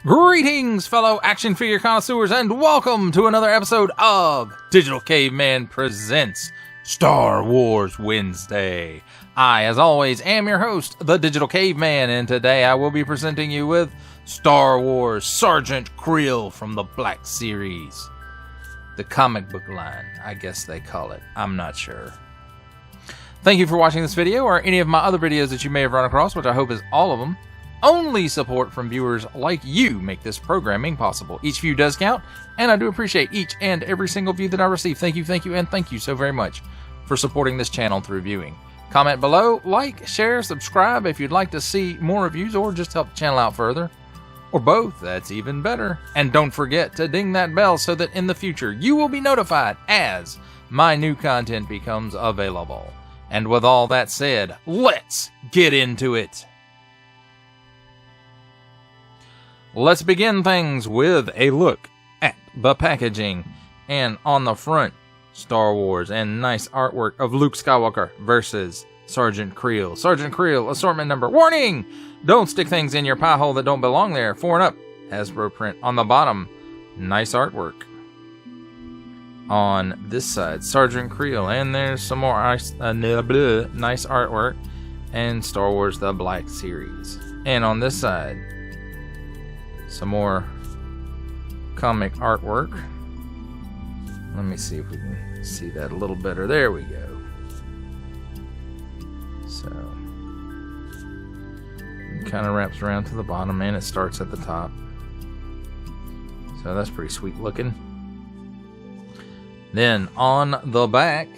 Greetings, fellow action figure connoisseurs, and welcome to another episode of Digital Caveman Presents Star Wars Wednesday. I, as always, am your host, the Digital Caveman, and today I will be presenting you with Star Wars Sergeant Kreel from the Black Series. The comic book line, I guess they call it. I'm not sure. Thank you for watching this video, or any of my other videos that you may have run across, which I hope is all of them. Only support from viewers like you make this programming possible. Each view does count, and I do appreciate each and every single view that I receive. Thank you, and thank you so very much for supporting this channel through viewing. Comment below, like, share, subscribe if you'd like to see more reviews or just help the channel out further. Or both, that's even better. And don't forget to ding that bell so that in the future you will be notified as my new content becomes available. And with all that said, let's get into it. Let's begin things with a look at the packaging. And on the front, Star Wars and nice artwork of Luke Skywalker versus Sergeant Kreel. Sergeant Kreel, assortment number. Warning! Don't stick things in your pie hole that don't belong there. 4 and up. Hasbro print on the bottom. Nice artwork. On this side, Sergeant Kreel. And there's some more nice artwork. And Star Wars The Black Series. And on this side, some more comic artwork. Let me see if we can see that a little better. There we go. So it kind of wraps around to the bottom and it starts at the top. So that's pretty sweet looking. Then on the back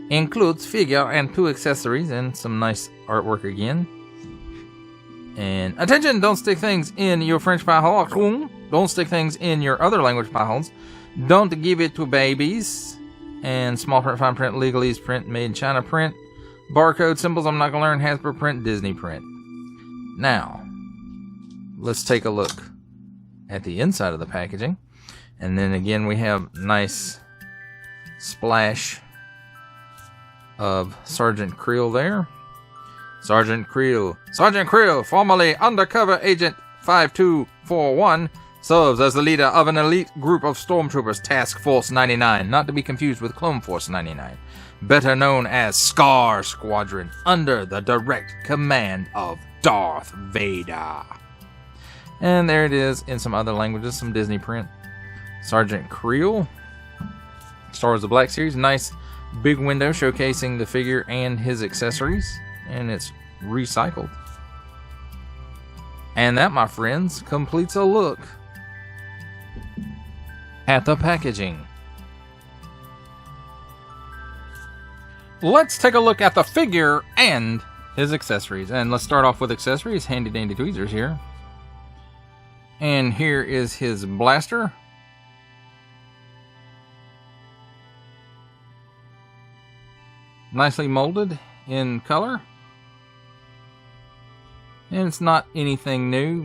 includes figure and 2 accessories and some nice artwork again. And attention, don't stick things in your French pie hole. Don't stick things in your other language pie holes. Don't give it to babies. And small print, fine print, legalese print, made in China print. Barcode symbols, I'm not going to learn. Hasbro print, Disney print. Now, let's take a look at the inside of the packaging. And then again, we have nice splash of Sergeant Kreel there. Sergeant Kreel, formerly Undercover Agent 5241, serves as the leader of an elite group of stormtroopers, Task Force 99, not to be confused with Clone Force 99, better known as Scar Squadron, under the direct command of Darth Vader. And there it is in some other languages, some Disney print. Sergeant Kreel, Star Wars The Black Series, nice big window showcasing the figure and his accessories. And it's recycled. And that, my friends, completes a look at the packaging. Let's take a look at the figure and his accessories. And let's start off with accessories. Handy dandy tweezers here. And here is his blaster. Nicely molded in color. And it's not anything new.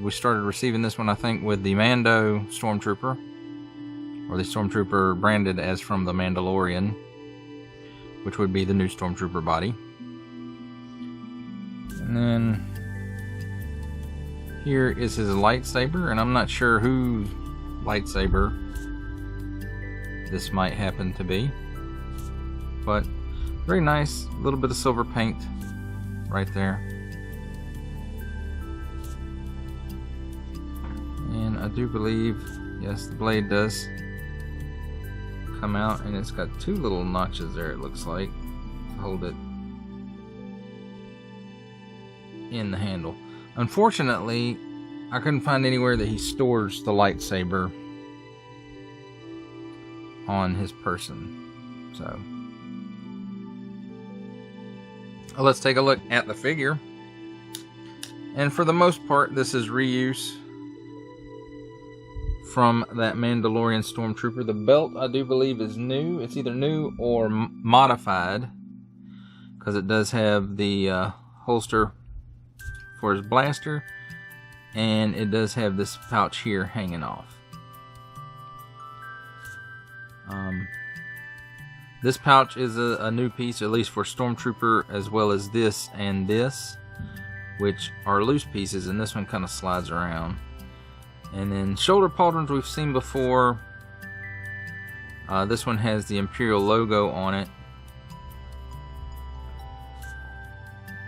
We started receiving this one, I think, with the Mando Stormtrooper. Or the Stormtrooper branded as from the Mandalorian. Which would be the new Stormtrooper body. And then here is his lightsaber. And I'm not sure whose lightsaber this might happen to be. But very nice. A little bit of silver paint right there. And I do believe, yes, the blade does come out, and it's got 2 little notches there, it looks like, to hold it in the handle. Unfortunately, I couldn't find anywhere that he stores the lightsaber on his person. So let's take a look at the figure. And for the most part, this is reuse from that Mandalorian Stormtrooper. The belt, I do believe, is new. It's either new or modified, because it does have the holster for his blaster, and it does have this pouch here hanging off. This pouch is a new piece, at least for Stormtrooper, as well as this and this, which are loose pieces, and this one kind of slides around. And then shoulder pauldrons we've seen before. This one has the Imperial logo on it,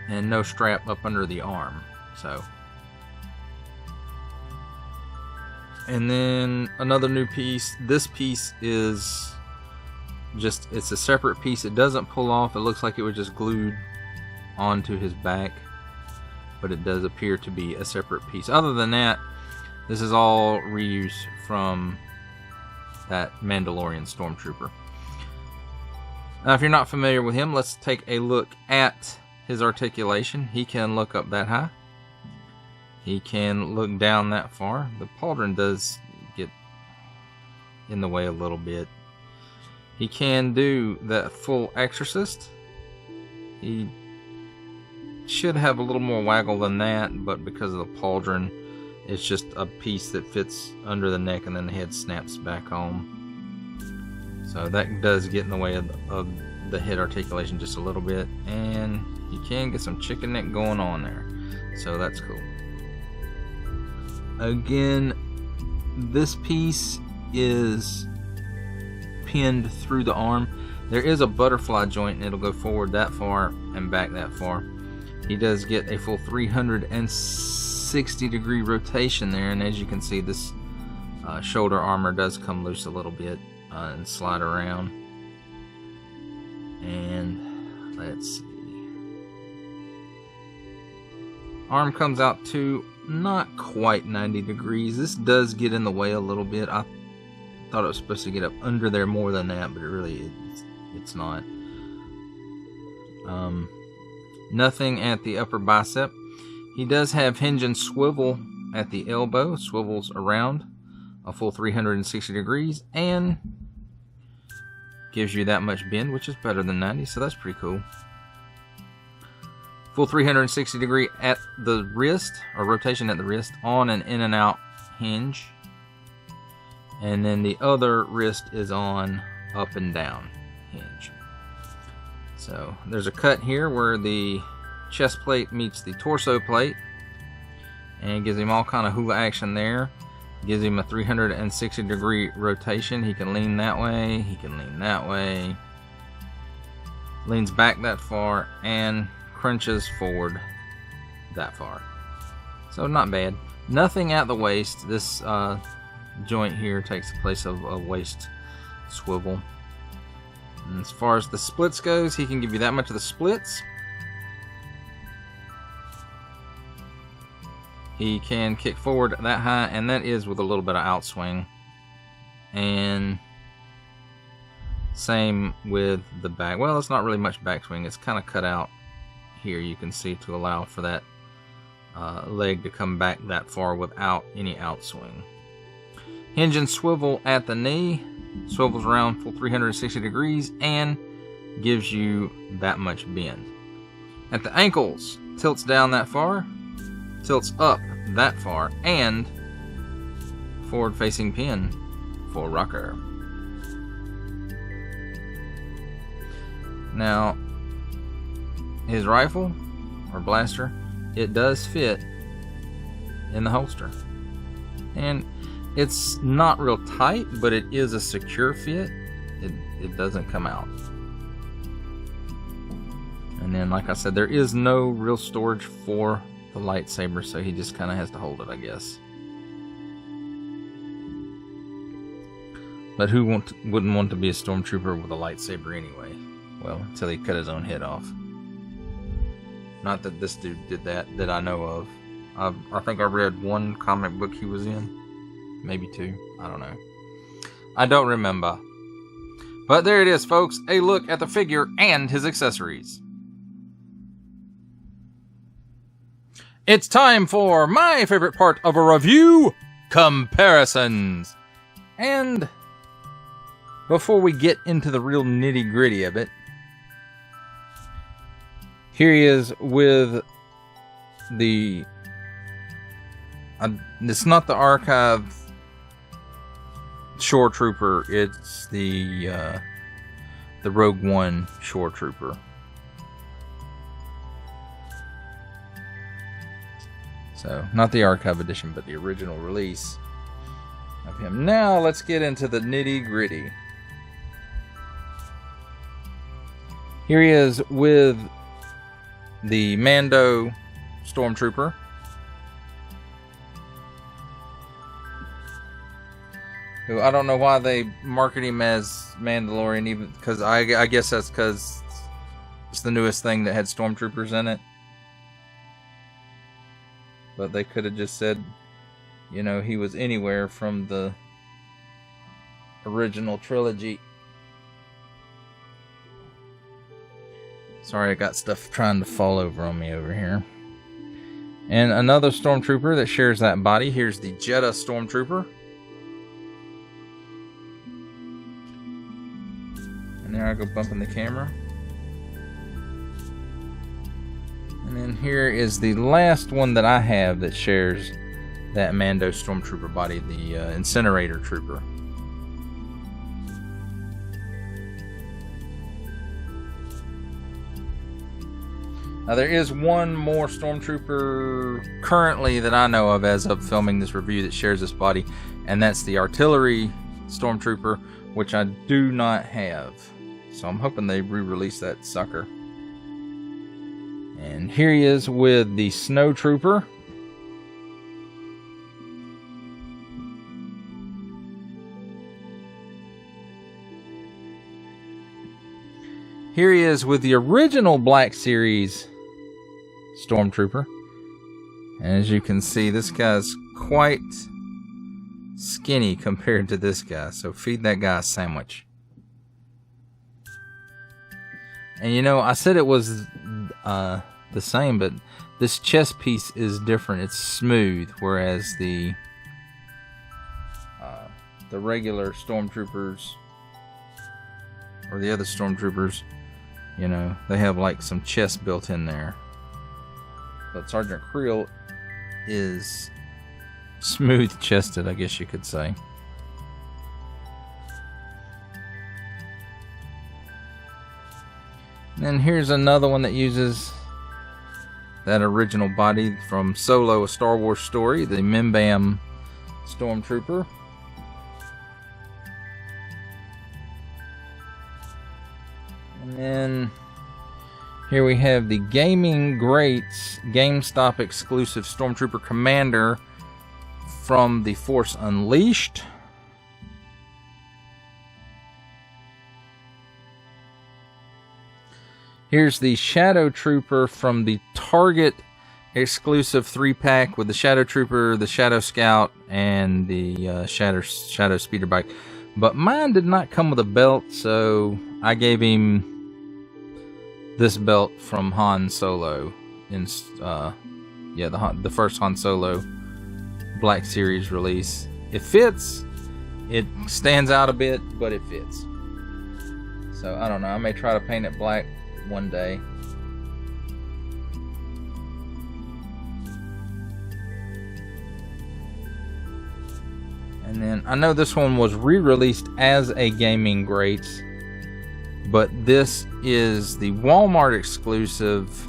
and no strap up under the arm. So, and then another new piece. This piece is just, it's a separate piece. It doesn't pull off. It looks like it was just glued onto his back, but it does appear to be a separate piece. Other than that, this is all reuse from that Mandalorian Stormtrooper. Now, if you're not familiar with him, let's take a look at his articulation. He can look up that high. He can look down that far. The pauldron does get in the way a little bit. He can do that full exorcist. He should have a little more waggle than that, but because of the pauldron, it's just a piece that fits under the neck and then the head snaps back on. So that does get in the way of the head articulation just a little bit, and you can get some chicken neck going on there. So that's cool. Again, this piece is pinned through the arm. There is a butterfly joint, and it'll go forward that far and back that far. He does get a full 360 degree rotation there, and as you can see, this shoulder armor does come loose a little bit and slide around. And let's see, arm comes out to not quite 90 degrees. This does get in the way a little bit. I thought it was supposed to get up under there more than that, but it really it's not. Nothing at the upper bicep. He does have hinge and swivel at the elbow. Swivels around a full 360 degrees and gives you that much bend, which is better than 90, so that's pretty cool. Full 360 degree at the wrist, or rotation at the wrist, on and in and out hinge. And then the other wrist is on up and down hinge. So there's a cut here where the chest plate meets the torso plate, and it gives him all kind of hula action there. Gives him a 360 degree rotation. He can lean that way, he can lean that way, leans back that far, and crunches forward that far. So not bad. Nothing at the waist. This joint here takes the place of a waist swivel. And as far as the splits goes, he can give you that much of the splits. He can kick forward that high, and that is with a little bit of outswing. And same with the back. Well, it's not really much backswing. It's kind of cut out here, you can see, to allow for that leg to come back that far without any outswing. Hinge and swivel at the knee. Swivels around full 360 degrees and gives you that much bend. At the ankles, tilts down that far, tilts up that far, and forward facing pin for rocker. Now, his rifle or blaster, it does fit in the holster, and it's not real tight, but it is a secure fit. It doesn't come out. And then, like I said, there is no real storage for the lightsaber, so he just kind of has to hold it, I guess. But who wouldn't want to be a stormtrooper with a lightsaber anyway? Well, until he cut his own head off. Not that this dude did that I know of. I think I read one comic book he was in. Maybe two. I don't know. I don't remember. But there it is, folks. A look at the figure and his accessories. It's time for my favorite part of a review, comparisons. And before we get into the real nitty-gritty of it, here he is with the... it's not the Archive Shore Trooper, it's the Rogue One Shore Trooper. So, not the archive edition, but the original release of him. Now, let's get into the nitty-gritty. Here he is with the Mando Stormtrooper. Who, I don't know why they market him as Mandalorian, even because I guess that's because it's the newest thing that had Stormtroopers in it. But they could have just said, you know, he was anywhere from the original trilogy. Sorry, I got stuff trying to fall over on me over here. And another Stormtrooper that shares that body. Here's the Jedha Stormtrooper. And there I go bumping the camera. And then here is the last one that I have that shares that Mando Stormtrooper body, the Incinerator Trooper. Now there is one more Stormtrooper currently that I know of as of filming this review that shares this body, and that's the Artillery Stormtrooper, which I do not have. So I'm hoping they re-release that sucker. And here he is with the Snow Trooper. Here he is with the original Black Series Stormtrooper. And as you can see, this guy's quite skinny compared to this guy. So feed that guy a sandwich. And you know, I said it was the same, but this chest piece is different. It's smooth, whereas the regular Stormtroopers, or the other Stormtroopers, you know, they have like some chest built in there. But Sergeant Kreel is smooth chested, I guess you could say. And then here's another one that uses that original body from Solo, A Star Wars Story, the Mimbam Stormtrooper. And then here we have the Gaming Greats GameStop exclusive Stormtrooper Commander from The Force Unleashed. Here's the Shadow Trooper from the Target exclusive 3-pack with the Shadow Trooper, the Shadow Scout, and the Shadow Speeder Bike. But mine did not come with a belt, so I gave him this belt from Han Solo. In the first Han Solo Black Series release. It fits. It stands out a bit, but it fits. So I don't know. I may try to paint it black one day. And then I know this one was re-released as a Gaming Greats, but this is the Walmart exclusive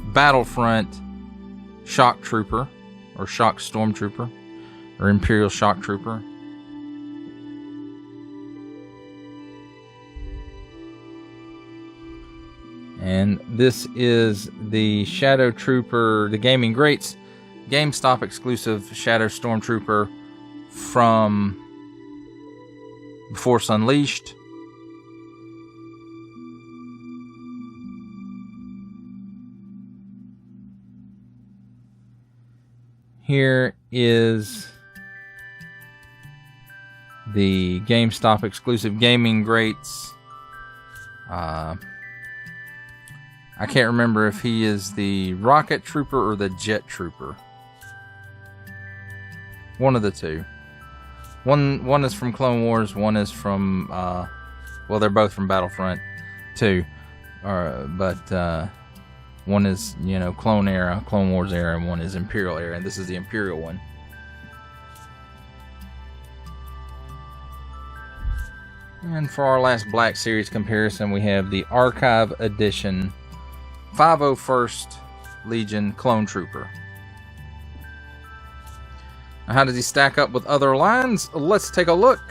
Battlefront Shock Trooper, or Shock Stormtrooper, or Imperial Shock Trooper. And this is the Shadow Trooper, the Gaming Greats GameStop exclusive Shadow Stormtrooper from Force Unleashed. Here is the GameStop exclusive Gaming Greats. I can't remember if he is the Rocket Trooper or the Jet Trooper. One of the two. One is from Clone Wars, one is from, well, they're both from Battlefront 2. But one is, you know, Clone era, Clone Wars era, and one is Imperial era, and this is the Imperial one. And for our last Black Series comparison, we have the Archive Edition 501st Legion Clone Trooper. How does he stack up with other lines? Let's take a look.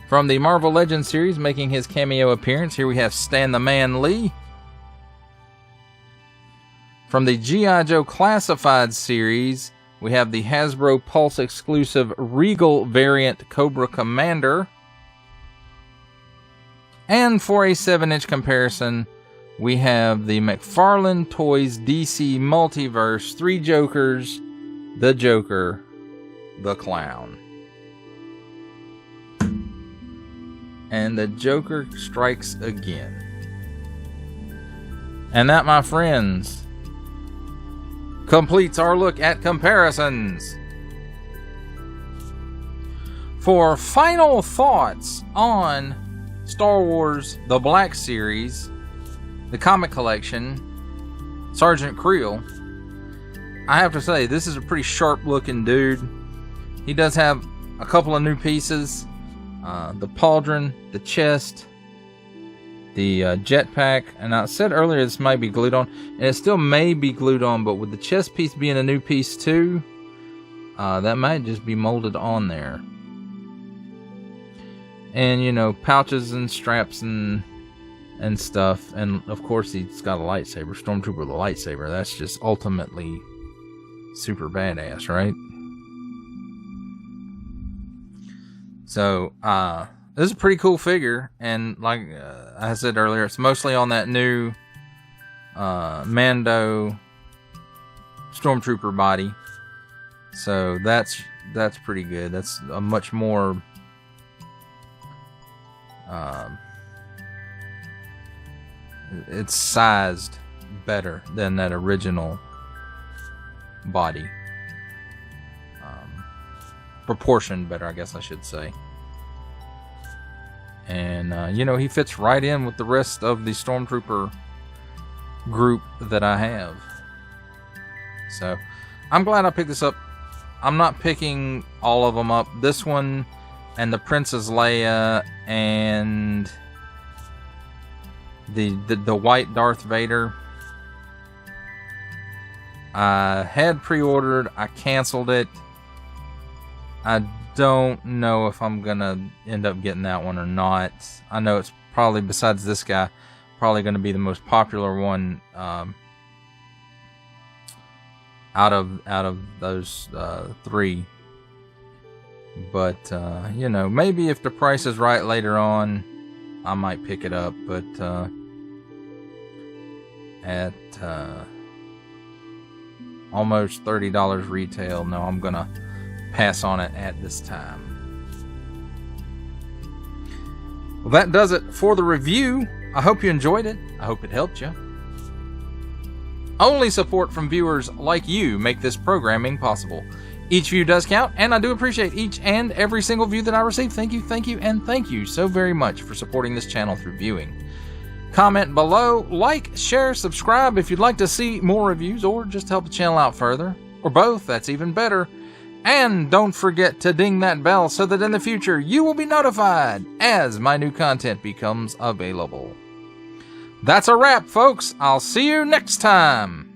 From the Marvel Legends series, making his cameo appearance, here we have Stan the Man Lee. From the G.I. Joe Classified series, we have the Hasbro Pulse exclusive Regal variant Cobra Commander. And for a 7-inch comparison, we have the McFarlane Toys DC Multiverse 3 Jokers, the Joker, the Clown. And the Joker strikes again. And that, my friends, completes our look at comparisons. For final thoughts on Star Wars The Black Series, the comic collection, Sergeant Kreel, I have to say, this is a pretty sharp looking dude. He does have a couple of new pieces. The pauldron, the chest, the jetpack, and I said earlier this might be glued on, and it still may be glued on, but with the chest piece being a new piece too, that might just be molded on there. And, you know, pouches and straps and stuff, and of course he's got a lightsaber, Stormtrooper with a lightsaber. That's just ultimately super badass, right? So, this is a pretty cool figure, and like I said earlier, it's mostly on that new Mando Stormtrooper body. So that's pretty good. That's a much more it's sized better than that original body. Proportioned better, I guess I should say. And you know, he fits right in with the rest of the Stormtrooper group that I have. So I'm glad I picked this up. I'm not picking all of them up. This one and the Princess Leia and the white Darth Vader, I had pre-ordered. I canceled it. I don't know if I'm gonna end up getting that one or not. I know it's probably, besides this guy, probably gonna be the most popular one out of those three. But you know, maybe if the price is right later on, I might pick it up. But at almost $30 retail, no, I'm gonna pass on it at this time. Well, that does it for the review. I hope you enjoyed it. I hope it helped you. Only support from viewers like you make this programming possible. Each view does count, and I do appreciate each and every single view that I receive. Thank you, and thank you so very much for supporting this channel through viewing. Comment below, like, share, subscribe if you'd like to see more reviews, or just help the channel out further, or both, that's even better. And don't forget to ding that bell so that in the future you will be notified as my new content becomes available. That's a wrap, folks. I'll see you next time.